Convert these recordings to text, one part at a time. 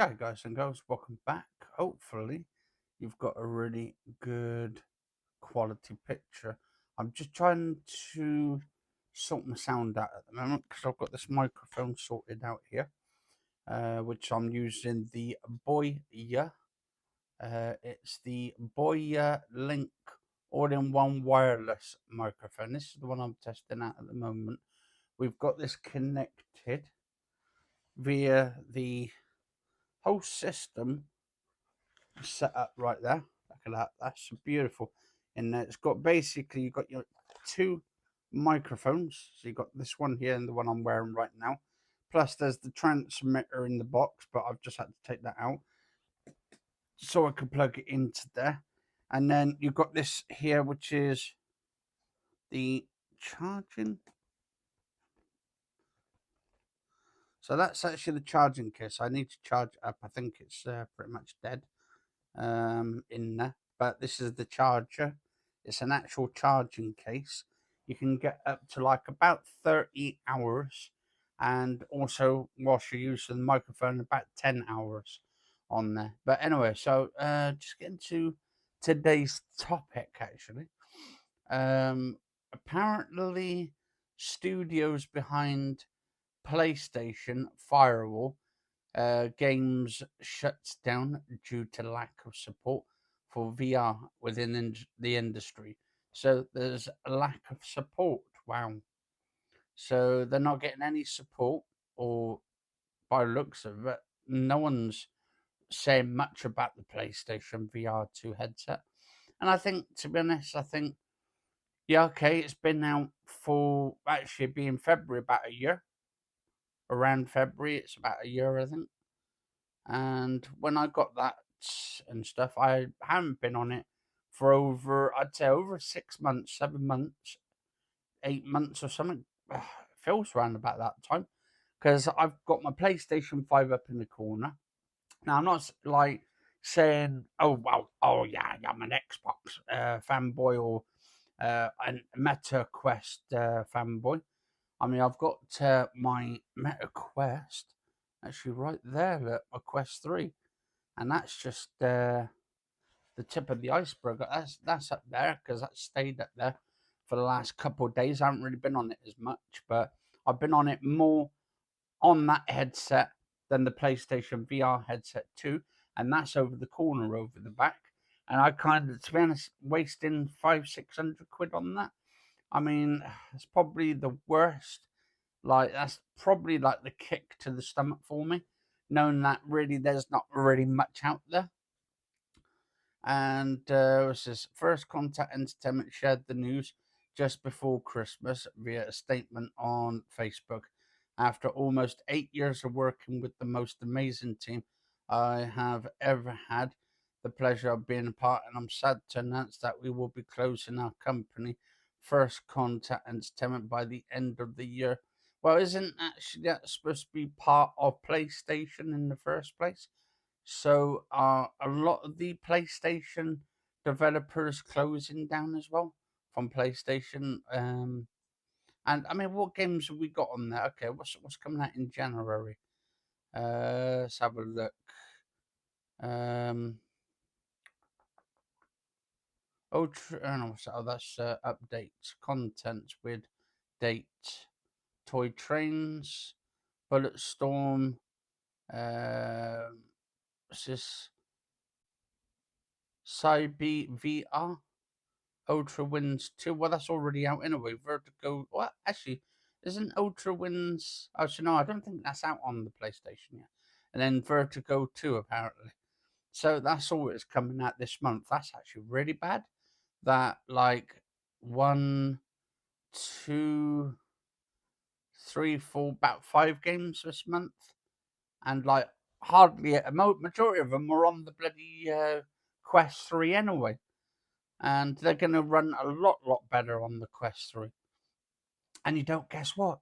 Yeah, guys and girls, welcome back. Hopefully, you've got a really good quality picture. I'm just trying to sort my sound out at the moment because I've got this microphone sorted out here, which I'm using the Boya. It's the Boya Link all-in-one wireless microphone. This is the one I'm testing out at the moment. We've got this connected via the whole system set up right there. Look at that. That's beautiful. And it's got basically you've got your two microphones. So you've got this one here and the one I'm wearing right now. Plus there's the transmitter in the box, but I've just had to take that out so I can plug it into there. And then you've got this here, which is the charging. So that's actually the charging case. I need to charge it up. I think it's pretty much dead in there. But this is the charger. It's an actual charging case. You can get up to like about 30 hours. And also, whilst you're using the microphone, about 10 hours on there. But anyway, so just getting to today's topic, actually. Apparently, studios behind PlayStation Firewall games shuts down due to lack of support for VR within the industry. So there's a lack of support. Wow. So they're not getting any support, or by the looks of it, no one's saying much about the PlayStation VR 2 headset. And I think, to be honest, yeah, okay, it's been out for actually being February, about a year. Around February, it's about a year, I think. And when I got that and stuff, I haven't been on it for I'd say over 6 months, 7 months, 8 months or something. It feels around about that time because I've got my PlayStation 5 up in the corner. Now, I'm not like saying, oh, well, oh, yeah, I'm an Xbox fanboy or a Meta Quest fanboy. I mean, I've got my Meta Quest actually right there, look, my Quest 3. And that's just the tip of the iceberg. That's up there because that stayed up there for the last couple of days. I haven't really been on it as much, but I've been on it more on that headset than the PlayStation VR headset 2, and that's over the corner over the back. And I kind of, to be honest, wasting 500-600 quid on that. I mean, it's probably the worst. Like, that's probably like the kick to the stomach for me, knowing that really there's not really much out there. And this is First Contact Entertainment shared the news just before Christmas via a statement on Facebook. After almost 8 years of working with the most amazing team I have ever had the pleasure of being a part, and I'm sad to announce that we will be closing our company, First Contact Entertainment, by the end of the year. Well, isn't actually that supposed to be part of PlayStation in the first place? So are a lot of the PlayStation developers closing down as well from PlayStation? And I mean, what games have we got on there? Okay, what's coming out in January? Let's have a look. Um, no, that's updates, content with date, Toy Trains, Bulletstorm. What's this? Cyber VR. Ultra Winds 2. Well, that's already out anyway. Vertigo. What? Actually, isn't Ultra Winds. Actually, no, I don't think that's out on the PlayStation yet. And then Vertigo 2, apparently. So that's all that's coming out this month. That's actually really bad. That, like, 1, 2, 3, 4, about 5 games this month. And, like, hardly a majority of them were on the bloody Quest 3 anyway. And they're going to run a lot better on the Quest 3. And you don't, guess what?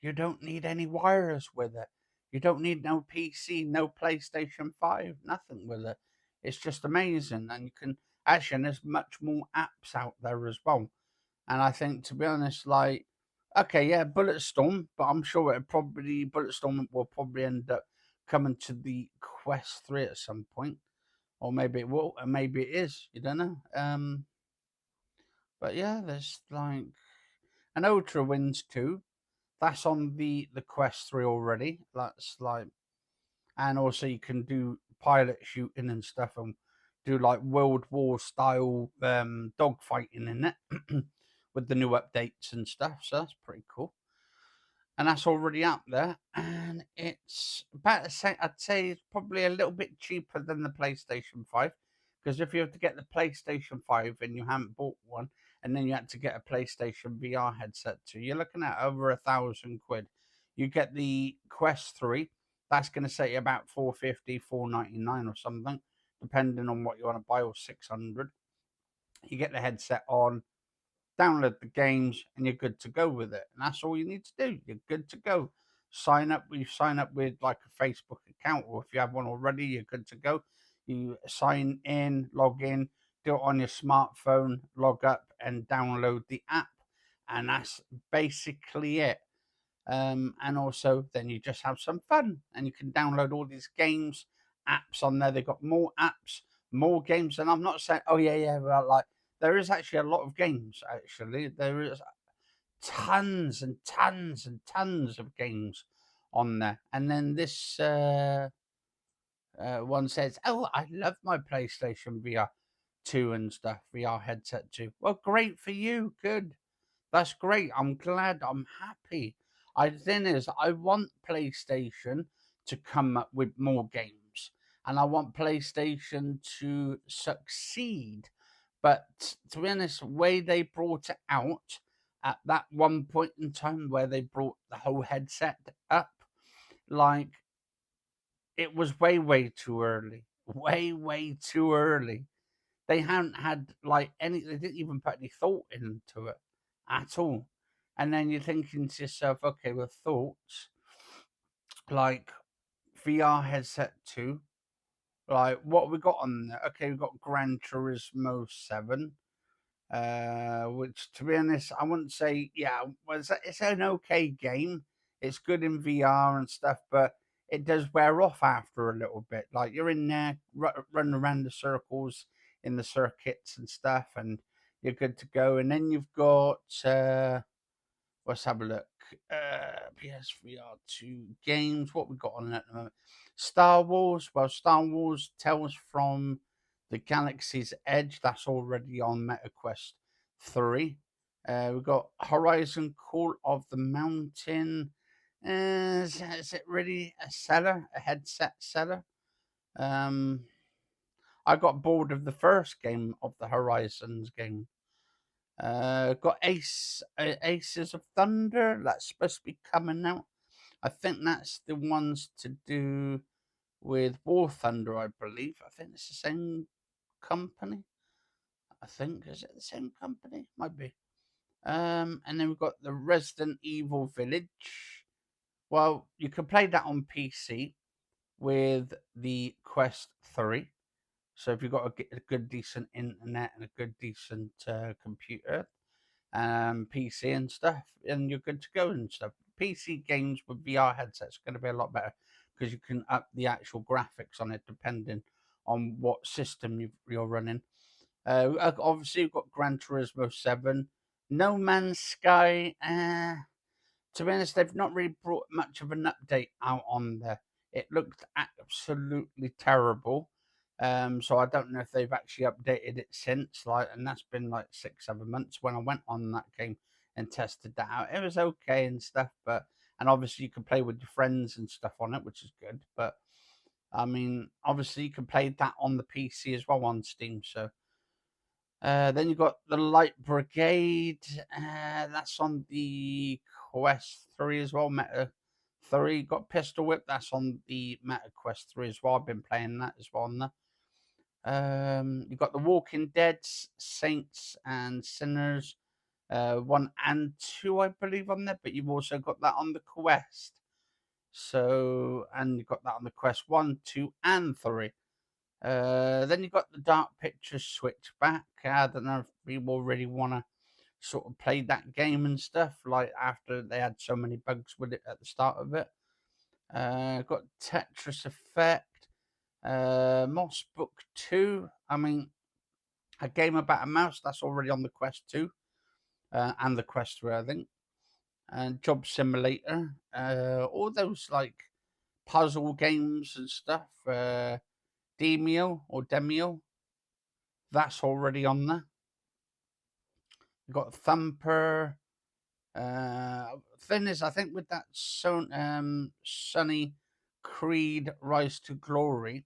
You don't need any wires with it. You don't need no PC, no PlayStation 5, nothing with it. It's just amazing. And you can, actually, there's much more apps out there as well. And I think, to be honest, like, okay, yeah, Bulletstorm, but I'm sure Bulletstorm will probably end up coming to the Quest 3 at some point, or maybe it will, and maybe it is. You don't know. But yeah, there's like an Ultra Winds 2. That's on the Quest 3 already. That's like, and also you can do pilot shooting and stuff, and do like World War style dogfighting in it with the new updates and stuff. So that's pretty cool. And that's already out there, and it's about the same. I'd say it's probably a little bit cheaper than the PlayStation 5, because if you have to get the PlayStation 5 and you haven't bought one, and then you had to get a PlayStation VR headset too, you're looking at over £1,000. You get the Quest 3, that's going to set you about 450, 499 or something, depending on what you want to buy, or 600. You get the headset on, download the games, and you're good to go with it. And that's all you need to do. You're good to go. Sign up. You sign up with like a Facebook account, or if you have one already, you're good to go. You sign in, log in, do it on your smartphone, log up, and download the app. And that's basically it. And also, then you just have some fun, and you can download all these games, apps on there. They've got more apps, more games. And I'm not saying, oh, yeah, well, like, there is actually a lot of games, actually. There is tons and tons and tons of games on there. And then this one says, oh, I love my PlayStation VR 2 and stuff, VR headset 2. Well, great for you. Good. That's great. I'm glad. I'm happy. The thing is, I want PlayStation to come up with more games, and I want PlayStation to succeed. But to be honest, the way they brought it out at that one point in time, where they brought the whole headset up, like, it was way too early. Way too early. They hadn't had like any. They didn't even put any thought into it at all. And then you're thinking to yourself, okay, with thoughts like VR headset 2, like what we got on there? Okay, we got Gran Turismo 7, which, to be honest, I wouldn't say, yeah, well, it's an okay game. It's good in VR and stuff, but it does wear off after a little bit. Like, you're in there, running around the circles in the circuits and stuff, and you're good to go. And then you've got, let's have a look. PSVR 2 games. What we got on at the moment? Star Wars. Well, Star Wars Tales from the Galaxy's Edge. That's already on MetaQuest 3. We've got Horizon Call of the Mountain. Is it really a seller? A headset seller? I got bored of the first game of the Horizons game. Got Aces of Thunder. That's supposed to be coming out. I think that's the ones to do with War Thunder, I believe. I think it's the same company. I think, is it the same company? Might be. And then we've got the Resident Evil Village. Well, you can play that on PC with the Quest 3. So if you've got a good, decent internet and a good, decent computer, PC and stuff, and you're good to go and stuff. PC games with VR headsets are going to be a lot better, because you can up the actual graphics on it depending on what system you're running. Obviously, you've got Gran Turismo 7, No Man's Sky. To be honest, they've not really brought much of an update out on there. It looked absolutely terrible. So I don't know if they've actually updated it since, like, and that's been like 6-7 months when I went on that game and tested that out. It was okay and stuff, but, and obviously you can play with your friends and stuff on it, which is good. But I mean, obviously you can play that on the PC as well on Steam. So then you've got the Light Brigade. That's on the Quest 3 as well. Meta 3. Got Pistol Whip. That's on the Meta Quest 3 as well. I've been playing that as well on there. You've got the Walking Dead, Saints and Sinners, 1 and 2, I believe, on there. But you've also got that on the Quest. So, and you've got that on the Quest 1, 2, and 3. Then you've got the Dark Pictures Switchback. I don't know if people really want to sort of play that game and stuff, like, after they had so many bugs with it at the start of it. Got Tetris Effect, Moss Book 2. I mean, a game about a mouse that's already on the Quest 2 and the Quest 3, I think. And Job Simulator, all those like puzzle games and stuff. Demio, that's already on there. You've got Thumper. Thing is, I think with that Sony Creed Rise to Glory,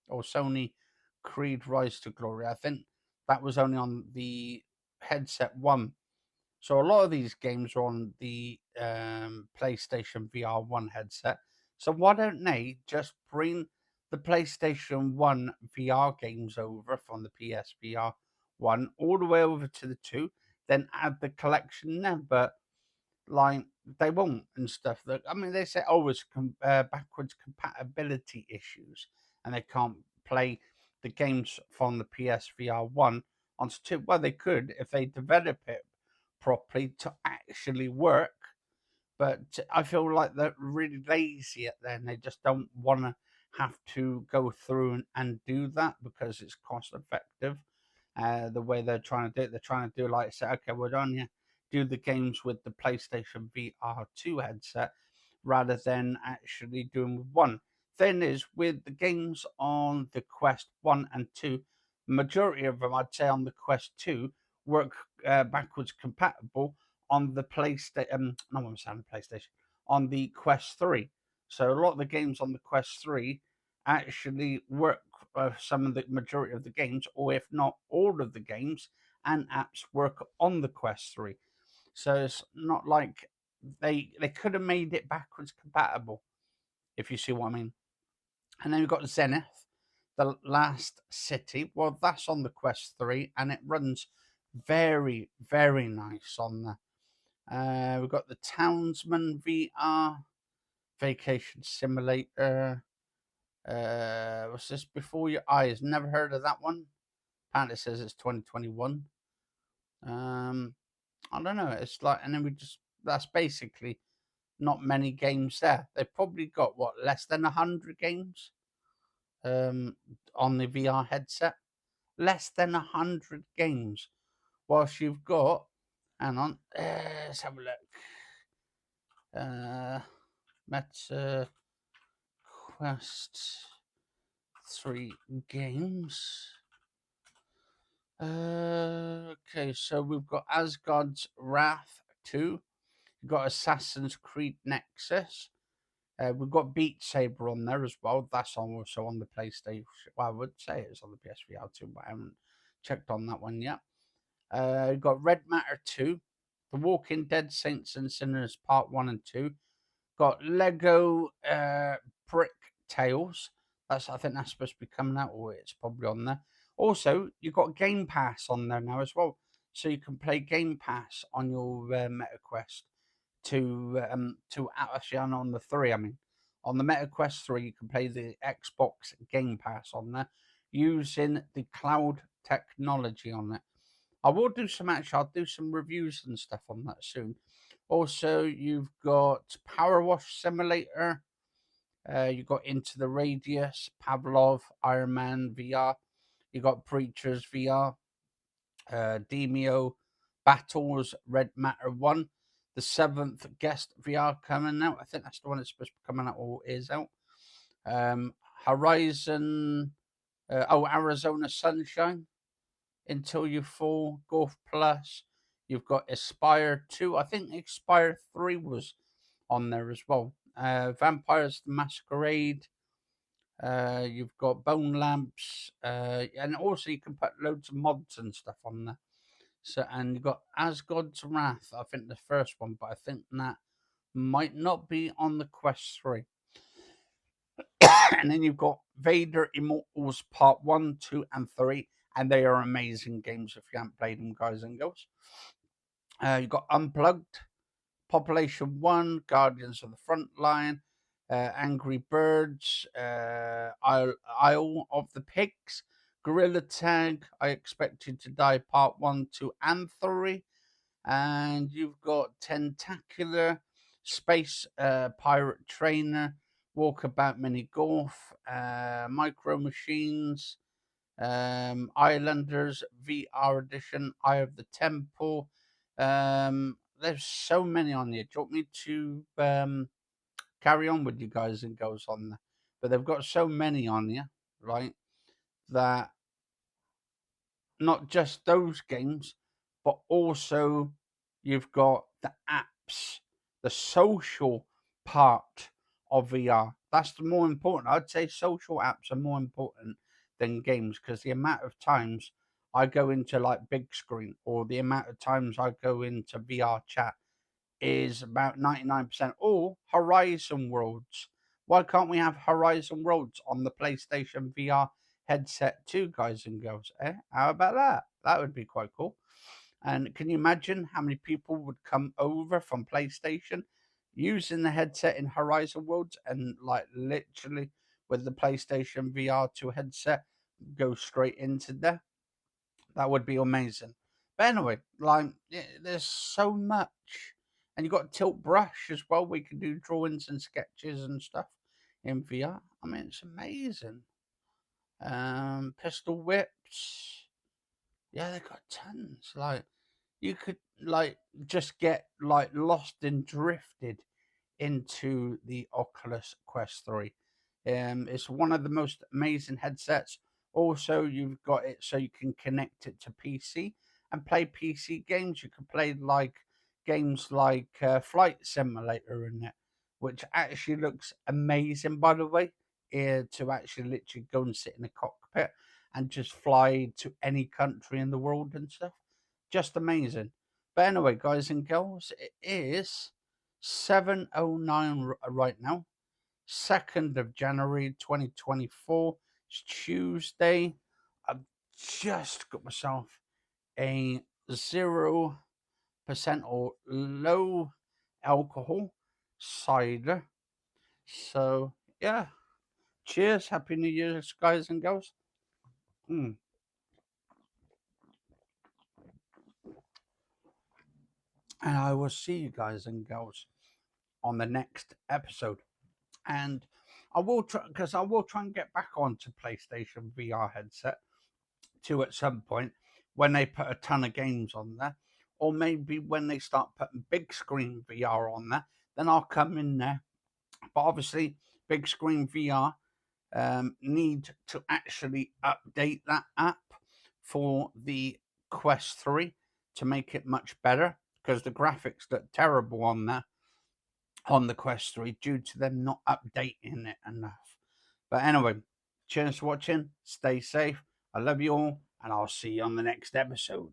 or Sony Creed Rise to Glory, I think that was only on the headset one. So a lot of these games are on the PlayStation VR 1 headset. So why don't they just bring the PlayStation 1 VR games over from the PSVR 1 all the way over to the 2, then add the collection there? But like they won't and stuff. I mean, they say it's backwards compatibility issues, and they can't play the games from the PSVR 1 onto 2. Well, they could if they develop it properly to actually work. But I feel like they're really lazy at that, and they just don't want to have to go through and do that because it's cost effective. The way they're trying to do it, they're trying to do like say, okay, we'll only do the games with the PlayStation VR 2 headset rather than actually doing with one. Thing is, with the games on the Quest 1 and 2, majority of them, I'd say on the Quest 2, work backwards compatible on the PlayStation. No, I'm saying the PlayStation on the Quest 3. So a lot of the games on the Quest 3 actually work. Some of the majority of the games, or if not all of the games and apps, work on the Quest 3. So it's not like they could have made it backwards compatible, if you see what I mean. And then we've got Zenith, the Last City. Well, that's on the Quest 3, and it runs very, very nice on there. We've got the Townsman VR, Vacation Simulator. What's this? Before Your Eyes. Never heard of that one. Apparently, it says it's 2021. I don't know. It's like, and then that's basically not many games there. They've probably got less than 100 games on the VR headset. Less than 100 games. Whilst you've got, hang on, let's have a look. Meta Quest 3 games. Okay, so we've got Asgard's Wrath 2. We've got Assassin's Creed Nexus. We've got Beat Saber on there as well. That's also on the PlayStation. Well, I would say it's on the PSVR 2, but I haven't checked on that one yet. We've got Red Matter 2. The Walking Dead Saints and Sinners Part 1 and 2. Got Lego Brick Tales. I think that's supposed to be coming out, or it's probably on there. Also, you've got Game Pass on there now as well. So you can play Game Pass on your MetaQuest actually on the 3, I mean. On the MetaQuest 3, you can play the Xbox Game Pass on there using the cloud technology on it. I'll do some reviews and stuff on that soon. Also, you've got Power Wash Simulator. You've got Into the Radius, Pavlov, Iron Man VR. You've got Preachers VR, Demio, Battles, Red Matter 1. The 7th Guest VR coming out. I think that's the one that's supposed to be coming out or is out. Horizon, Arizona Sunshine, Until You Fall, Golf Plus. You've got Aspire 2. I think Aspire 3 was on there as well. Vampires the Masquerade. You've got Bone Lamps. And also you can put loads of mods and stuff on there. So, and you've got Asgard's Wrath. I think the first one, but I think that might not be on the Quest 3. And then you've got Vader Immortals Part 1, 2, and 3. And they are amazing games if you haven't played them, guys and girls. You've got Unplugged, Population 1, Guardians of the Frontline, Angry Birds, Isle of the Pigs, Gorilla Tag, I Expect You to Die Part 1, 2, and 3. And you've got Tentacular, Space Pirate Trainer, Walkabout Mini Golf, Micro Machines, Islanders VR Edition, Eye of the Temple. There's so many on here. Do you want me to carry on with you guys and goes on there? But they've got so many on here, right? That not just those games, but also you've got the apps, the social part of VR. That's the more important. I'd say social apps are more important than games because the amount of times I go into like big screen or the amount of times I go into VR chat is about 99%. Or Horizon Worlds. Why can't we have Horizon Worlds on the PlayStation VR headset too, guys and girls? Eh? How about that? That would be quite cool. And can you imagine how many people would come over from PlayStation using the headset in Horizon Worlds and like literally with the PlayStation VR 2 headset go straight into there? That would be amazing. But anyway, like there's so much, and you got tilt brush as well. We can do drawings and sketches and stuff in VR. I mean, it's amazing. Pistol whips. Yeah, they got tons. Like you could like just get like lost and drifted into the Oculus Quest 3. It's one of the most amazing headsets. Also, you've got it so you can connect it to PC and play PC games. You can play like games like Flight Simulator in it, which actually looks amazing, by the way. To actually literally go and sit in a cockpit and just fly to any country in the world and stuff. Just amazing. But anyway, guys and girls, it is 7:09 right now, 2nd of January 2024. It's Tuesday. I've just got myself a 0% or low alcohol cider. So, yeah. Cheers. Happy New Year, guys and girls. Mm. And I will see you guys and girls on the next episode. And I will try because I will try and get back onto PlayStation VR headset too at some point when they put a ton of games on there, or maybe when they start putting big screen VR on there, then I'll come in there. But obviously, big screen VR need to actually update that app for the Quest 3 to make it much better because the graphics look terrible on there on the Quest 3 due to them not updating it enough. But anyway, cheers for watching. Stay safe. I love you all, and I'll see you on the next episode.